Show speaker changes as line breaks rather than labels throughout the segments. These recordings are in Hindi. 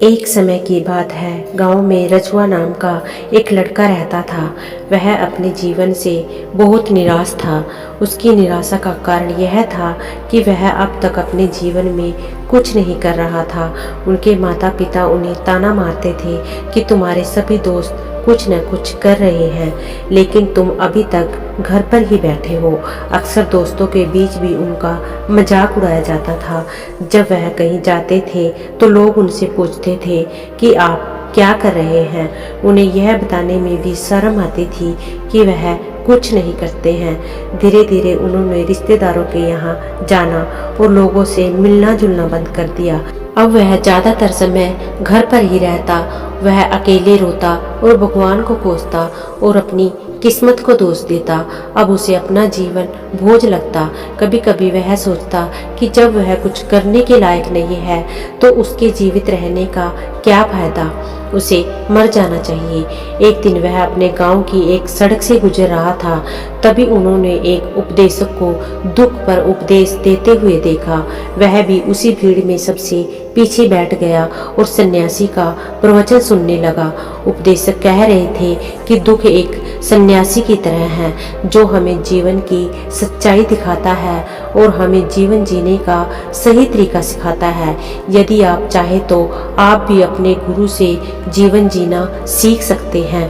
एक समय की बात है, गांव में रजुआ नाम का एक लड़का रहता था। वह अपने जीवन से बहुत निराश था। उसकी निराशा का कारण यह था कि वह अब तक अपने जीवन में कुछ नहीं कर रहा था। उनके माता पिता उन्हें ताना मारते थे कि तुम्हारे सभी दोस्त कुछ न कुछ कर रहे हैं, लेकिन तुम अभी तक घर पर ही बैठे हो। अक्सर दोस्तों के बीच भी उनका मजाक उड़ाया जाता था। जब वह कहीं जाते थे तो लोग उनसे पूछते थे कि आप क्या कर रहे हैं। उन्हें यह बताने में भी शर्म आती थी कि वह कुछ नहीं करते हैं। धीरे धीरे उन्होंने रिश्तेदारों के यहाँ जाना और लोगों से मिलना जुलना बंद कर दिया। अब वह ज्यादातर समय घर पर ही रहता। वह अकेले रोता और भगवान को कोसता और अपनी किस्मत को दोष देता। अब उसे अपना जीवन बोझ लगता। कभी कभी वह सोचता कि जब वह कुछ करने के लायक नहीं है तो उसके जीवित रहने का क्या फायदा, उसे मर जाना चाहिए। एक दिन वह अपने गांव की एक सड़क से गुजर रहा था। तभी उन्होंने एक उपदेशक को दुख पर उपदेश देते हुए देखा। वह भी उसी भीड़ में सबसे पीछे बैठ गया और सन्यासी का प्रवचन सुनने लगा। उपदेशक कह रहे थे कि दुख एक सन्यासी की तरह है जो हमें जीवन की सच्चाई दिखाता है और हमें जीवन जीने का सही तरीका सिखाता है। यदि आप चाहे तो आप भी अपने गुरु से जीवन जीना सीख सकते हैं।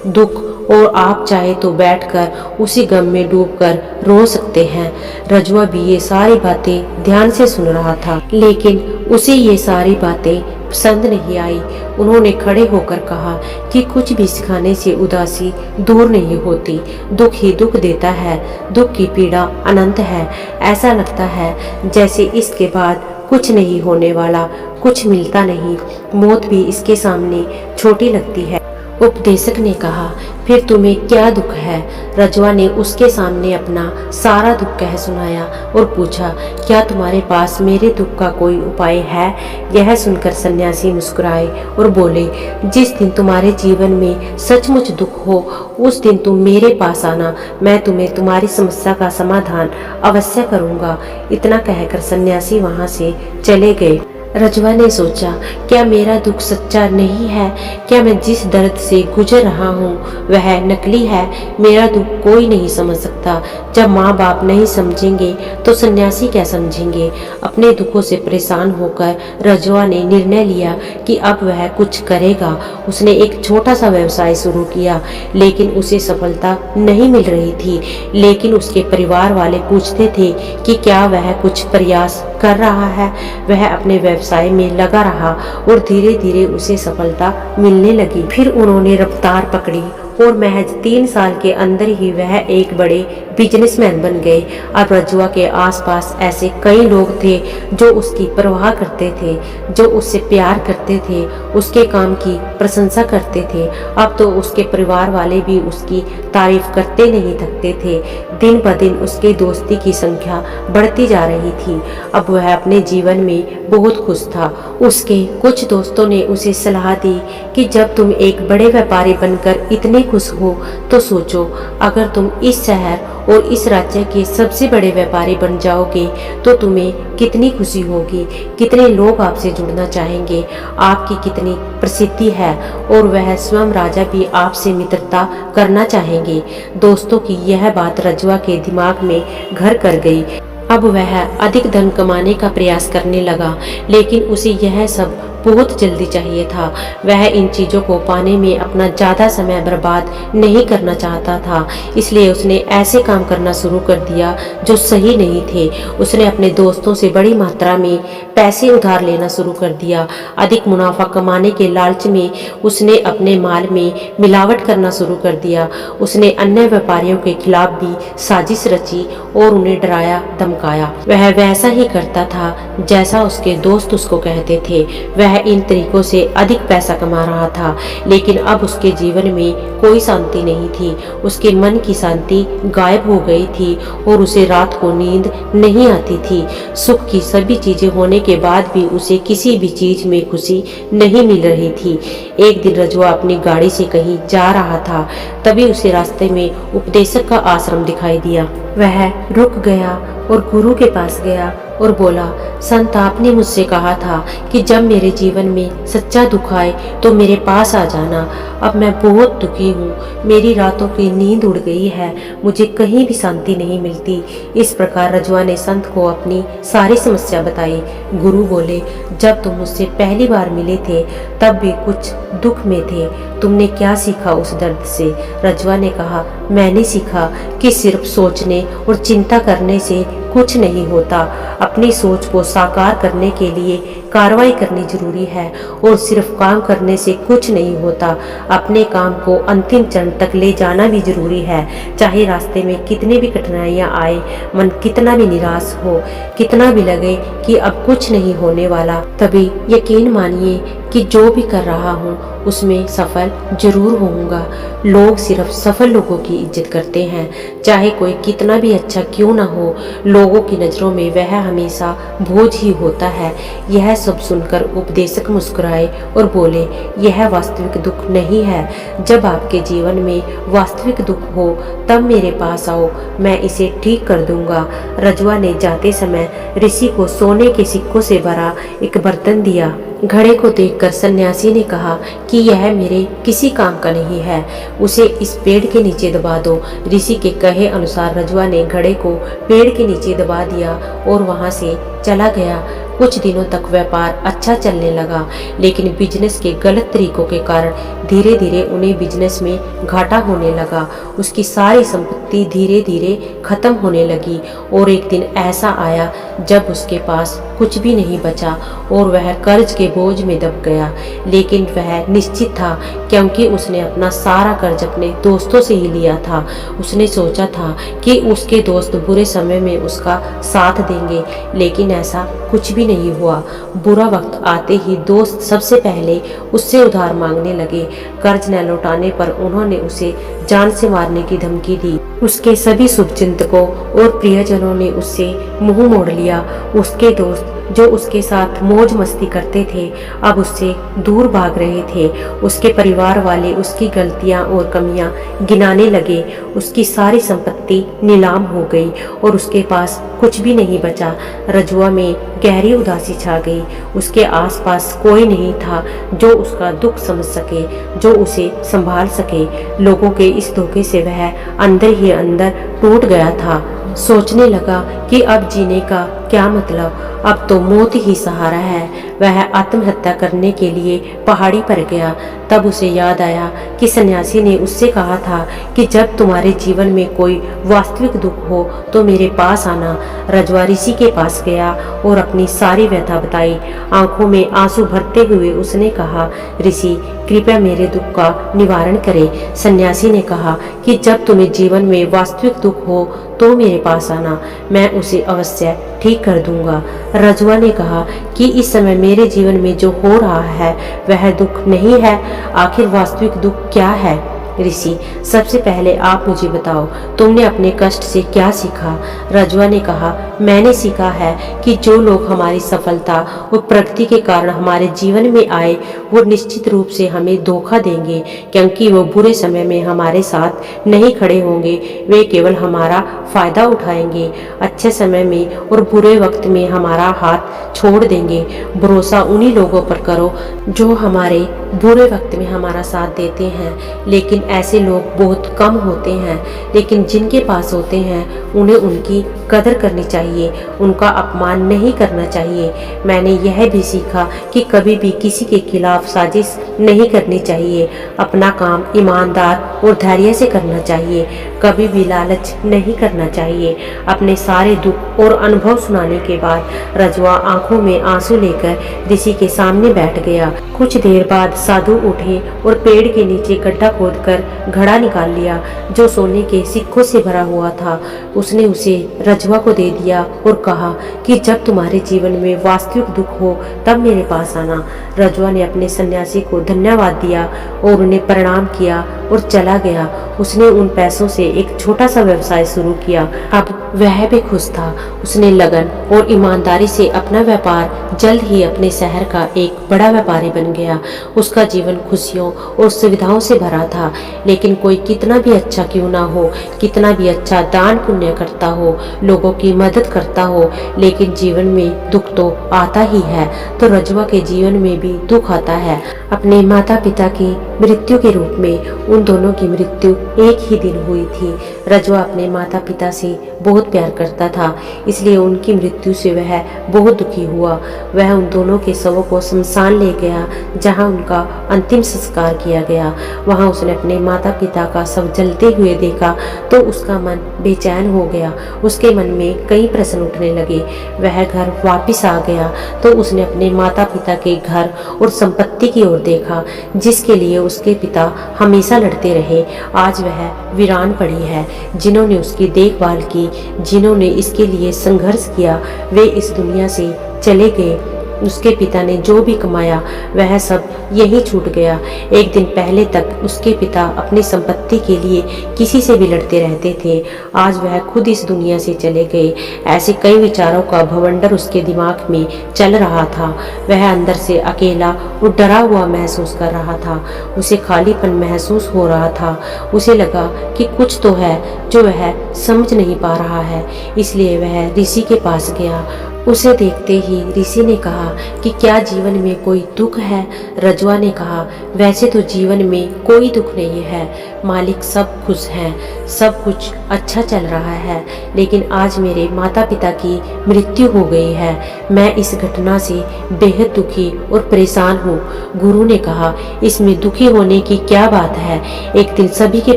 दुख और आप चाहे तो बैठकर उसी गम में डूबकर रो सकते हैं। रजुआ भी ये सारी बातें ध्यान से सुन रहा था, लेकिन उसे ये सारी बातें पसंद नहीं आई। उन्होंने खड़े होकर कहा कि कुछ भी सिखाने से उदासी दूर नहीं होती। दुख ही दुख देता है। दुख की पीड़ा अनंत है। ऐसा लगता है जैसे इसके बाद कुछ नहीं होने वाला, कुछ मिलता नहीं। मौत भी इसके सामने छोटी लगती है। उपदेशक ने कहा, फिर तुम्हें क्या दुख है? रजुआ ने उसके सामने अपना सारा दुख कह सुनाया और पूछा, क्या तुम्हारे पास मेरे दुख का कोई उपाय है? यह सुनकर सन्यासी मुस्कुराए और बोले, जिस दिन तुम्हारे जीवन में सचमुच दुख हो उस दिन तुम मेरे पास आना। मैं तुम्हें तुम्हारी समस्या का समाधान अवश्य करूंगा। इतना कहकर सन्यासी वहां से चले गए। रजुआ ने सोचा, क्या मेरा दुख सच्चा नहीं है? क्या मैं जिस दर्द से गुजर रहा हूँ वह नकली है? मेरा दुख कोई नहीं समझ सकता। जब माँ बाप नहीं समझेंगे तो सन्यासी क्या समझेंगे? अपने दुखों से परेशान होकर रजुआ ने निर्णय लिया कि अब वह कुछ करेगा। उसने एक छोटा सा व्यवसाय शुरू किया, लेकिन उसे सफलता नहीं मिल रही थी। लेकिन उसके परिवार वाले पूछते थे कि क्या वह कुछ प्रयास कर रहा है। वह अपने व्यवसाय में लगा रहा और धीरे धीरे उसे सफलता मिलने लगी। फिर उन्होंने रफ्तार पकड़ी और महज 3 साल के अंदर ही वह एक बड़े बिजनेसमैन बन गए। अब रजुआ के आसपास ऐसे कई लोग थे जो उसकी परवाह करते थे, जो उससे प्यार करते थे, उसके काम की प्रशंसा करते थे। अब तो उसके परिवार वाले भी उसकी तारीफ करते नहीं थकते थे। दिन ब दिन उसकी दोस्ती की संख्या बढ़ती जा रही थी। अब वह अपने जीवन में बहुत खुश था। उसके कुछ दोस्तों ने उसे सलाह दी कि जब तुम एक बड़े व्यापारी बनकर इतने खुश हो तो सोचो, अगर तुम इस शहर और इस राज्य के सबसे बड़े व्यापारी बन जाओगे तो तुम्हें कितनी खुशी होगी, कितने लोग आपसे जुड़ना चाहेंगे, आपकी कितनी प्रसिद्धि है और वह स्वयं राजा भी आपसे मित्रता करना चाहेंगे। दोस्तों की यह बात रजुआ के दिमाग में घर कर गई। अब वह अधिक धन कमाने का प्रयास करने लगा, लेकिन उसे यह सब बहुत जल्दी चाहिए था। वह इन चीजों को पाने में अपना ज्यादा समय बर्बाद नहीं करना चाहता था, इसलिए उसने ऐसे काम करना शुरू कर दिया जो सही नहीं थे। उसने अपने दोस्तों से बड़ी मात्रा में पैसे उधार लेना शुरू कर दिया। अधिक मुनाफा कमाने के लालच में उसने अपने माल में मिलावट करना शुरू कर दिया। उसने अन्य व्यापारियों के खिलाफ भी साजिश रची और उन्हें डराया धमकाया। वह वैसा ही करता था जैसा उसके दोस्त उसको कहते थे। वह इन तरीकों से अधिक पैसा कमा रहा था, लेकिन अब उसके जीवन में कोई शांति नहीं थी। उसके मन की शांति गायब हो गई थी और उसे रात को नींद नहीं आती थी। सुख की सभी चीजें होने के बाद भी उसे किसी भी चीज में खुशी नहीं मिल रही थी। एक दिन रजुआ अपनी गाड़ी से कहीं जा रहा था, तभी उसे रास्ते में उपदेशक का आश्रम दिखाई दिया। वह रुक गया और गुरु के पास गया और बोला, संत आपने मुझसे कहा था कि जब मेरे जीवन में सच्चा दुख आए तो मेरे पास आ जाना। अब मैं बहुत दुखी हूँ, मेरी रातों की नींद उड़ गई है, मुझे कहीं भी शांति नहीं मिलती। इस प्रकार रजवा ने संत को अपनी सारी समस्या बताई। गुरु बोले, जब तुम मुझसे पहली बार मिले थे तब भी कुछ दुख में थे, तुमने क्या सीखा उस दर्द से? रजवा ने कहा, मैंने सीखा कि सिर्फ सोचने और चिंता करने से कुछ नहीं होता। अपनी सोच को साकार करने के लिए कार्रवाई करनी जरूरी है और सिर्फ काम करने से कुछ नहीं होता। अपने काम को अंतिम चरण तक ले जाना भी जरूरी है। चाहे रास्ते में कितनी भी कठिनाइयां आए, मन कितना भी निराश हो, कितना भी लगे कि अब कुछ नहीं होने वाला, तभी यकीन मानिए कि जो भी कर रहा हूँ उसमें सफल जरूर होऊंगा। लोग सिर्फ सफल लोगों की इज्जत करते हैं, चाहे कोई कितना भी अच्छा क्यों ना हो। लोगों की नज़रों में वह हमेशा बोझ ही होता है। यह सब सुनकर उपदेशक मुस्कुराए और बोले, यह वास्तविक दुख नहीं है। जब आपके जीवन में वास्तविक दुख हो तब मेरे पास आओ, मैं इसे ठीक कर दूंगा। रजवा ने जाते समय ऋषि को सोने के सिक्कों से भरा एक बर्तन दिया। घड़े को देखकर सन्यासी ने कहा कि यह मेरे किसी काम का नहीं है, उसे इस पेड़ के नीचे दबा दो। ऋषि के कहे अनुसार रजवा ने घड़े को पेड़ के नीचे दबा दिया और वहां से चला गया। कुछ दिनों तक व्यापार अच्छा चलने लगा, लेकिन बिजनेस के गलत तरीकों के कारण धीरे धीरे उन्हें बिजनेस में घाटा होने लगा। उसकी सारी संपत्ति धीरे धीरे खत्म होने लगी और एक दिन ऐसा आया जब उसके पास कुछ भी नहीं बचा और वह कर्ज के बोझ में दब गया। लेकिन वह निश्चित था, क्योंकि उसने अपना सारा कर्ज अपने दोस्तों से ही लिया था। उसने सोचा था कि उसके दोस्त बुरे समय में उसका साथ देंगे, लेकिन ऐसा कुछ भी नहीं हुआ। बुरा वक्त आते ही दोस्त सबसे पहले उससे उधार मांगने लगे। कर्ज न लौटाने पर उन्होंने उसे जान से मारने की धमकी दी। उसके सभी शुभचिंतकों और प्रियजनों ने उससे मुंह मोड़ लिया। उसके दोस्त जो उसके साथ मौज मस्ती करते थे अब उससे दूर भाग रहे थे। उसके परिवार वाले उसकी गलतियां और कमियां गिनाने लगे। उसकी सारी संपत्ति नीलाम हो गई और उसके पास कुछ भी नहीं बचा। रजुआ में गहरी उदासी छा गई। उसके आसपास कोई नहीं था जो उसका दुख समझ सके, जो उसे संभाल सके। लोगों के इस धोखे से वह अंदर ही अंदर टूट गया था। सोचने लगा कि अब जीने का क्या मतलब, अब तो मौत ही सहारा है। वह आत्महत्या करने के लिए पहाड़ी पर गया। तब उसे याद आया कि सन्यासी ने उससे कहा था कि जब तुम्हारे जीवन में कोई वास्तविक दुख हो तो मेरे पास आना। रजवा ऋषि के पास गया और अपनी सारी व्यथा बताई। आंखों में आंसू भरते हुए उसने कहा, ऋषि कृपया मेरे दुख का निवारण करें। सन्यासी ने कहा कि जब तुम्हें जीवन में वास्तविक दुख हो तो मेरे पास आना, मैं उसे अवश्य ठीक कर दूंगा। रजवा ने कहा कि इस समय मेरे जीवन में जो हो रहा है वह दुख नहीं है, आखिर वास्तविक दुख क्या है? ऋषि, सबसे पहले आप मुझे बताओ, तुमने अपने कष्ट से क्या सीखा? रजवा ने कहा, मैंने सीखा है कि जो लोग हमारी सफलता और प्रगति के कारण हमारे जीवन में आए वो निश्चित रूप से हमें धोखा देंगे, क्योंकि वो बुरे समय में हमारे साथ नहीं खड़े होंगे। वे केवल हमारा फायदा उठाएंगे, अच्छे समय में और बुरे वक्त में हमारा हाथ छोड़ देंगे। भरोसा उन्हीं लोगों पर करो जो हमारे बुरे वक्त में हमारा साथ देते हैं, लेकिन ऐसे लोग बहुत कम होते हैं। लेकिन जिनके पास होते हैं उन्हें उनकी कदर करनी चाहिए, उनका अपमान नहीं करना चाहिए। मैंने यह भी सीखा कि कभी भी किसी के खिलाफ साजिश नहीं करनी चाहिए। अपना काम ईमानदार और धैर्य से करना चाहिए, कभी भी लालच नहीं करना चाहिए। अपने सारे दुख और अनुभव सुनाने के बाद रजवा आंखों में आंसू लेकर ऋषि के सामने बैठ गया। कुछ देर बाद साधु उठे और पेड़ के नीचे गड्ढा खोदकर घड़ा निकाल लिया जो सोने के सिक्कों से भरा हुआ था। उसने उसे रजवा को दे दिया और कहा कि जब तुम्हारे जीवन में वास्तविक दुख हो तब मेरे पास आना। रजवा ने अपने सन्यासी को धन्यवाद दिया और उन्हें प्रणाम किया और चला गया। उसने उन पैसों से एक छोटा सा व्यवसाय शुरू किया। अब वह भी खुश था। उसने लगन और ईमानदारी से अपना व्यापार जल्द ही अपने शहर का एक बड़ा व्यापारी बन गया। उसका जीवन खुशियों और सुविधाओं से भरा था। लेकिन कोई कितना भी अच्छा क्यों ना हो, कितना भी अच्छा दान पुण्य करता हो, लोगों की मदद करता हो, लेकिन जीवन में दुख तो आता ही है। तो रजवा के जीवन में भी दुख आता है। अपने माता पिता की मृत्यु के रूप में उन दोनों की मृत्यु एक ही दिन हुई थी। रजवा अपने माता पिता से बहुत प्यार करता था, इसलिए उनकी मृत्यु से वह बहुत दुखी हुआ। वह उन दोनों के शवों को शमशान ले गया, जहां उनका अंतिम संस्कार किया गया। वहां उसने अपने माता पिता का शव जलते हुए देखा तो उसका मन बेचैन हो गया। उसके मन में कई प्रश्न उठने लगे। वह घर वापस आ गया तो उसने अपने माता पिता के घर और संपत्ति की ओर देखा, जिसके लिए उसके पिता हमेशा लड़ते रहे। आज वह वीरान पड़ी है। जिन्होंने उसकी देखभाल की, जिन्होंने इसके लिए संघर्ष किया, वे इस दुनिया से चले गए। उसके पिता ने जो भी कमाया वह सब यही छूट गया। एक दिन पहले तक उसके पिता अपनी संपत्ति के लिए किसी से भी लड़ते रहते थे, आज वह खुद इस दुनिया से चले गए। ऐसे कई विचारों का भवंडर उसके दिमाग में चल रहा था। वह अंदर से अकेला और डरा हुआ महसूस कर रहा था। उसे खालीपन महसूस हो रहा था। उसे लगा कि कुछ तो है जो वह समझ नहीं पा रहा है, इसलिए वह ऋषि के पास गया। उसे देखते ही ऋषि ने कहा कि क्या जीवन में कोई दुख है? रजवा ने कहा, वैसे तो जीवन में कोई दुख नहीं है मालिक, सब खुश हैं, सब कुछ अच्छा चल रहा है, लेकिन आज मेरे माता पिता की मृत्यु हो गई है। मैं इस घटना से बेहद दुखी और परेशान हूँ। गुरु ने कहा, इसमें दुखी होने की क्या बात है? एक दिन सभी के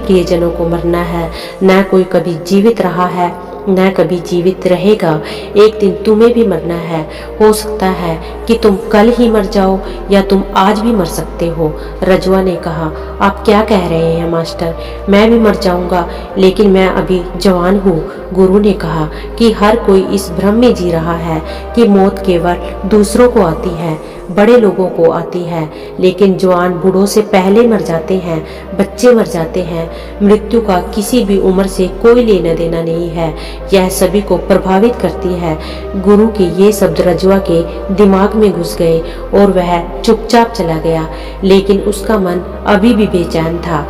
प्रियजनों को मरना है। न कोई कभी जीवित रहा है न कभी जीवित रहेगा। एक दिन तुम्हें भी मरना है। हो सकता है कि तुम कल ही मर जाओ या तुम आज भी मर सकते हो। रजवा ने कहा, आप क्या कह रहे हैं मास्टर? मैं भी मर जाऊंगा, लेकिन मैं अभी जवान हूँ। गुरु ने कहा कि हर कोई इस भ्रम में जी रहा है कि मौत केवल दूसरों को आती है, बड़े लोगों को आती है, लेकिन जवान बूढ़ों से पहले मर जाते हैं, बच्चे मर जाते हैं। मृत्यु का किसी भी उम्र से कोई लेना देना नहीं है, यह सभी को प्रभावित करती है। गुरु के ये शब्द रजवा के दिमाग में घुस गए और वह चुपचाप चला गया, लेकिन उसका मन अभी भी बेचैन था।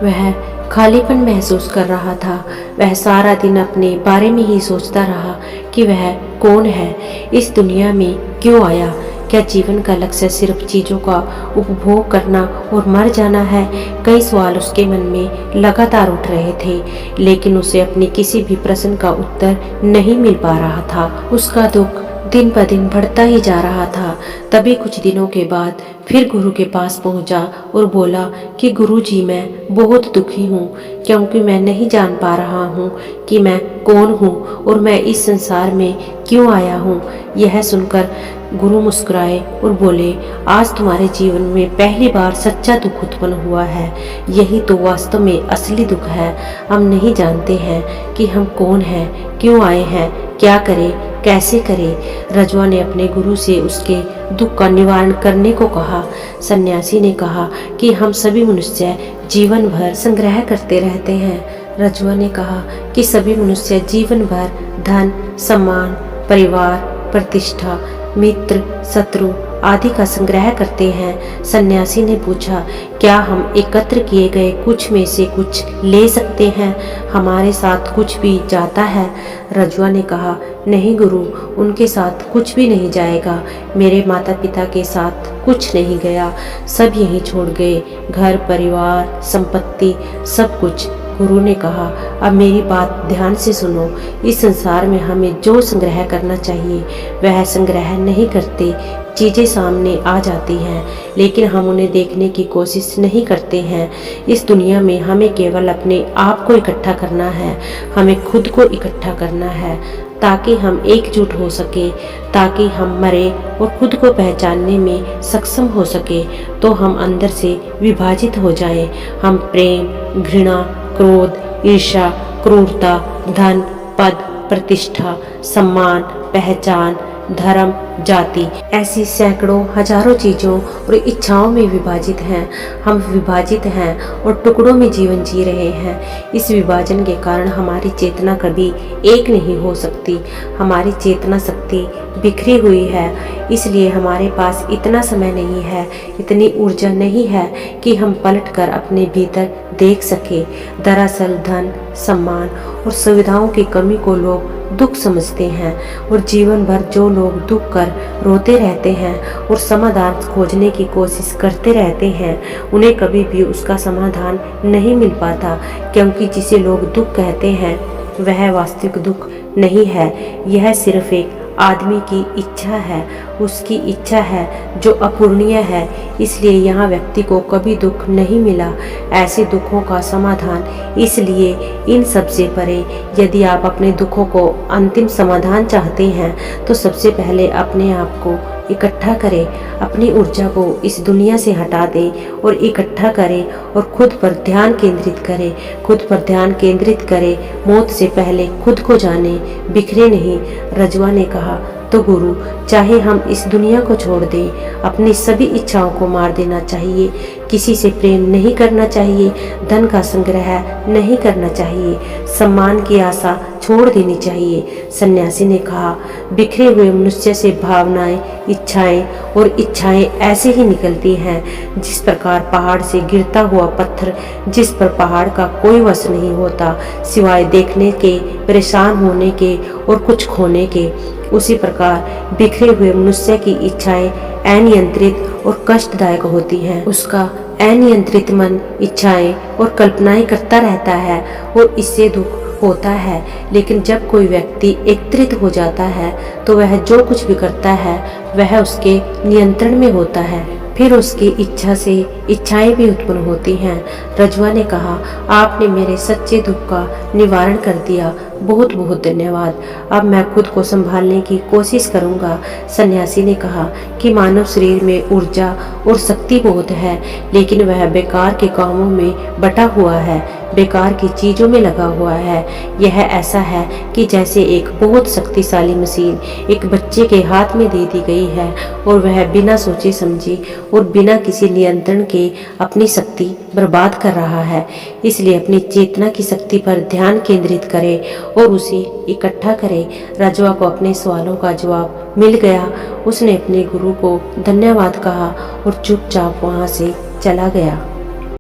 वह खालीपन महसूस कर रहा था। वह सारा दिन अपने बारे में ही सोचता रहा कि वह कौन है, इस दुनिया में क्यों आया। क्या जीवन का लक्ष्य सिर्फ चीज़ों का उपभोग करना और मर जाना है? कई सवाल उसके मन में लगातार उठ रहे थे, लेकिन उसे अपने किसी भी प्रश्न का उत्तर नहीं मिल पा रहा था। उसका दुख दिन ब दिन बढ़ता ही जा रहा था। तभी कुछ दिनों के बाद फिर गुरु के पास पहुंचा और बोला कि गुरुजी, मैं बहुत दुखी हूँ, क्योंकि मैं नहीं जान पा रहा हूँ कि मैं कौन हूँ और मैं इस संसार में क्यों आया हूँ। यह सुनकर गुरु मुस्कुराए और बोले, आज तुम्हारे जीवन में पहली बार सच्चा दुख उत्पन्न हुआ है। यही तो वास्तव में असली दुख है। हम नहीं जानते हैं कि हम कौन हैं, क्यों आए हैं, क्या करें, कैसे करें। रजवा ने अपने गुरु से उसके दुख का निवारण करने को कहा। सन्यासी ने कहा कि हम सभी मनुष्य जीवन भर संग्रह करते रहते हैं। रजवा ने कहा कि सभी मनुष्य जीवन भर धन, सम्मान, परिवार, प्रतिष्ठा, मित्र, शत्रु आदि का संग्रह करते हैं। सन्यासी ने पूछा, क्या हम एकत्र किए गए कुछ में से कुछ ले सकते हैं? हमारे साथ कुछ भी जाता है? रजवा ने कहा, नहीं गुरु, उनके साथ कुछ भी नहीं जाएगा। मेरे माता पिता के साथ कुछ नहीं गया, सब यहीं छोड़ गए, घर, परिवार, संपत्ति, सब कुछ। गुरु ने कहा, अब मेरी बात ध्यान से सुनो। इस संसार में हमें जो संग्रह करना चाहिए वह संग्रह नहीं करते। चीज़ें सामने आ जाती हैं, लेकिन हम उन्हें देखने की कोशिश नहीं करते हैं। इस दुनिया में हमें केवल अपने आप को इकट्ठा करना है, हमें खुद को इकट्ठा करना है, ताकि हम एकजुट हो सके, ताकि हम मरे और खुद को पहचानने में सक्षम हो सके। तो हम अंदर से विभाजित हो जाएं। हम प्रेम, घृणा, क्रोध, ईर्ष्या, क्रूरता, धन, पद, प्रतिष्ठा, सम्मान, पहचान, धर्म, जाति, ऐसी सैकड़ों हजारों चीजों और इच्छाओं में विभाजित हैं। हम विभाजित हैं और टुकड़ों में जीवन जी रहे हैं। इस विभाजन के कारण हमारी चेतना कभी एक नहीं हो सकती। हमारी चेतना शक्ति बिखरी हुई है, इसलिए हमारे पास इतना समय नहीं है, इतनी ऊर्जा नहीं है कि हम पलटकर अपने भीतर देख सके। दरअसल धन, सम्मान और सुविधाओं की कमी को लोग दुख समझते हैं और जीवन भर जो लोग दुख कर रोते रहते हैं और समाधान खोजने की कोशिश करते रहते हैं, उन्हें कभी भी उसका समाधान नहीं मिल पाता, क्योंकि जिसे लोग दुख कहते हैं वह वास्तविक दुख नहीं है। यह सिर्फ एक आदमी की इच्छा है, उसकी इच्छा है जो अपूर्णीय है, इसलिए यहाँ व्यक्ति को कभी दुख नहीं मिला। ऐसे दुखों का समाधान इसलिए इन सब से परे। यदि आप अपने दुखों को अंतिम समाधान चाहते हैं तो सबसे पहले अपने आप को इकट्ठा करें, अपनी ऊर्जा को इस दुनिया से हटा दें और इकट्ठा करें और खुद पर ध्यान केंद्रित करें। खुद पर ध्यान केंद्रित करें, मौत से पहले खुद को जाने, बिखरे नहीं। रजवा ने कहा, तो गुरु, चाहे हम इस दुनिया को छोड़ दें, अपनी सभी इच्छाओं को मार देना चाहिए, किसी से प्रेम नहीं करना चाहिए, धन का संग्रह नहीं करना चाहिए, सम्मान की आशा छोड़ देनी चाहिए। सन्यासी ने कहा, बिखरे हुए मनुष्य से भावनाएं, इच्छाएं ऐसे ही निकलती हैं जिस प्रकार पहाड़ से गिरता हुआ पत्थर, जिस पर पहाड़ का कोई वश नहीं होता सिवाय देखने के, परेशान होने के और कुछ खोने के। उसी प्रकार बिखरे हुए मनुष्य की इच्छाएं अनियंत्रित और कष्टदायक होती हैं। उसका अनियंत्रित मन इच्छाएं और कल्पनाएं करता रहता है और इससे दुख होता है। लेकिन जब कोई व्यक्ति एकत्रित हो जाता है तो वह जो कुछ भी करता है वह उसके नियंत्रण में होता है, फिर उसकी इच्छा से इच्छाएं भी उत्पन्न होती हैं। रजवा ने कहा, आपने मेरे सच्चे दुख का निवारण कर दिया, बहुत बहुत धन्यवाद। अब मैं खुद को संभालने की कोशिश करूंगा। सन्यासी ने कहा कि मानव शरीर में ऊर्जा और शक्ति बहुत है, लेकिन वह बेकार के कामों में बटा हुआ है, बेकार की चीजों में लगा हुआ है। यह ऐसा है कि जैसे एक बहुत शक्तिशाली मशीन एक बच्चे के हाथ में दे दी गई है और वह बिना सोचे समझे और बिना किसी नियंत्रण के अपनी शक्ति बर्बाद कर रहा है। इसलिए अपनी चेतना की शक्ति पर ध्यान केंद्रित करें और उसे इकट्ठा करें। रजवा को अपने सवालों का जवाब मिल गया। उसने अपने गुरु को धन्यवाद कहा और चुपचाप वहां से चला गया।